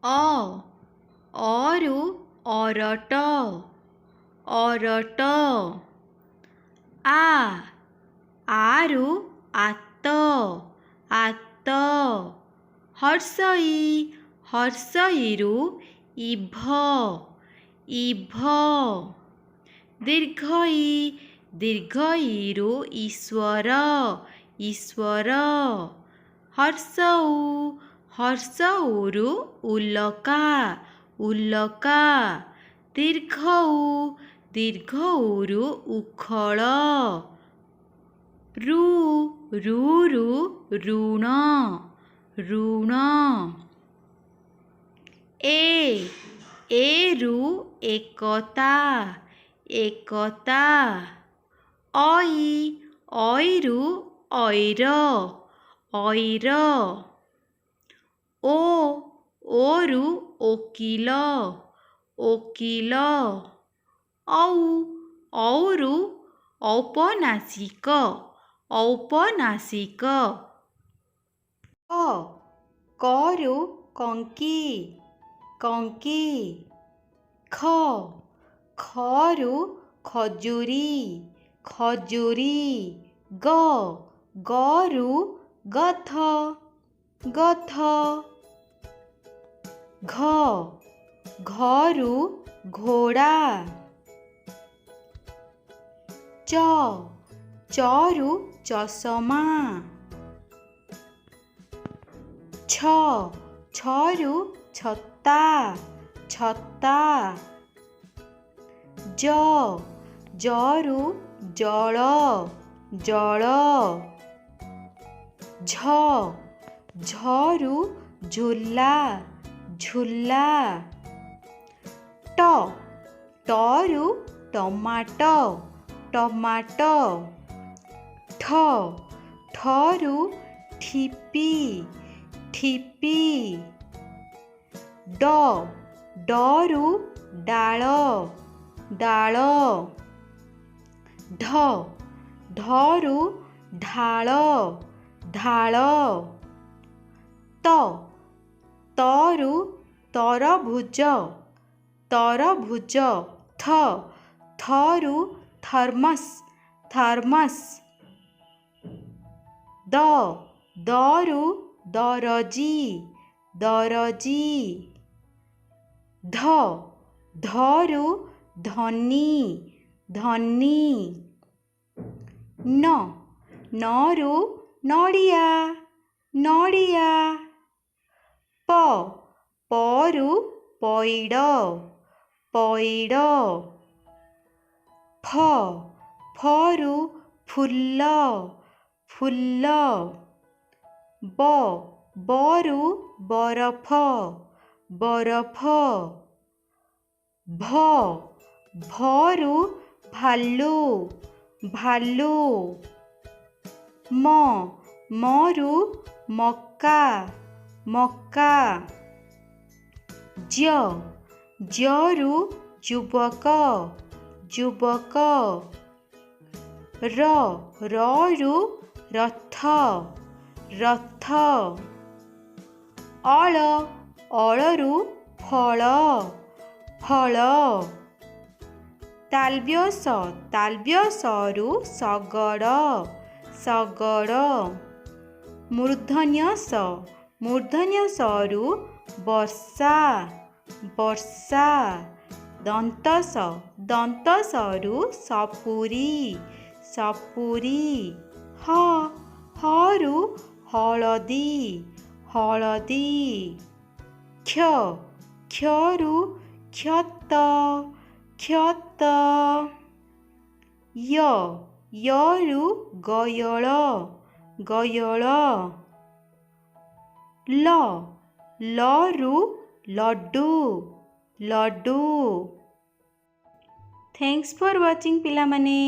ଅରୁ ଅରଟ ଅରଟ। ଆରୁ ଆତ ଆତ। ହର୍ଷଇ ହର୍ଷଇରୁ ଇଭ ଇଭ। ଦୀର୍ଘଇ ଦୀର୍ଘଇରୁ ଈଶ୍ୱର ଈଶ୍ୱର। ହର୍ଷଉ ହର୍ଷଉରୁ ଉଲକା ଉଲକା। ଦୀର୍ଘଉ ଦୀର୍ଘଉରୁ ଉଖଳ। ରୁରୁ ଋଣ ଋଣ। ଏରୁ ଏକତା ଏକତା। ଅଇରୁ ଅଇର ଅଇର। ଓରୁ ଓକିଲ ଓକିଲ। ଔରୁ ଔପନ୍ୟାସିକ ଔପନ୍ୟାସିକ। କରୁ କଙ୍କି କଙ୍କି। ଖରୁ ଖଜୁରୀ ଖଜୁରୀ। ଗରୁ ଗଧ ଗଧ। ଘରୁ ଘୋଡ଼ା। ଚରୁ ଚଷମା। ଛରୁ ଛତା ଛତା। ଜରୁ ଜଳ ଜଳ। ଝରୁ ଝୁଲା ଝୁଲା। ଟରୁ ଟମାଟୋ ଟମାଟୋ। ଠରୁ ଠିପି ଠିପି। ଡରୁ ଡାଳ ଡାଳ। ଢରୁ ଢାଳ ଢାଳ। ତରୁ ତରଭୁଜ ତରଭୁଜ। ଥରୁ ଥର୍ମସ୍ ଥର୍ମସ୍। ଦରୁ ଦରଜି ଦରଜି। ଧରୁ ଧନୀ ଧନୀ। ନରୁ ନଡ଼ିଆ ନଡ଼ିଆ। ପରୁ ପଇଡ଼ ପଇଡ଼। ଫରୁ ଫୁଲ ଫୁଲ। ବରୁ ବରଫ ବରଫ। ଭରୁ ଭାଲୁ ଭାଲୁ। ମରୁ ମକା ମକା। ଜରୁ ଯୁବକ ଯୁବକ। ରରୁ ରଥ ରଥ। ଅଳରୁ ଫଳ ଫଳ। ତାଲବ୍ୟସରୁ ଶଗଡ଼ ଶଗଡ଼। ମୂର୍ଧନ୍ୟସରୁ ବର୍ଷା ବର୍ଷା। ଦନ୍ତସରୁ ସପୁରୀ ସପୁରୀ। ହରୁ ହଳଦୀ ହଳଦୀ। କ୍ଷରୁ କ୍ଷତ କ୍ଷତ। ୟରୁ ଗୟଳ ଗୟଳ। ଲରୁ ଲଡୁ ଲଡୁ। ଥ୍ୟାଙ୍କ୍ସ ଫର୍ ୱାଚିଂ ପିଲାମାନେ।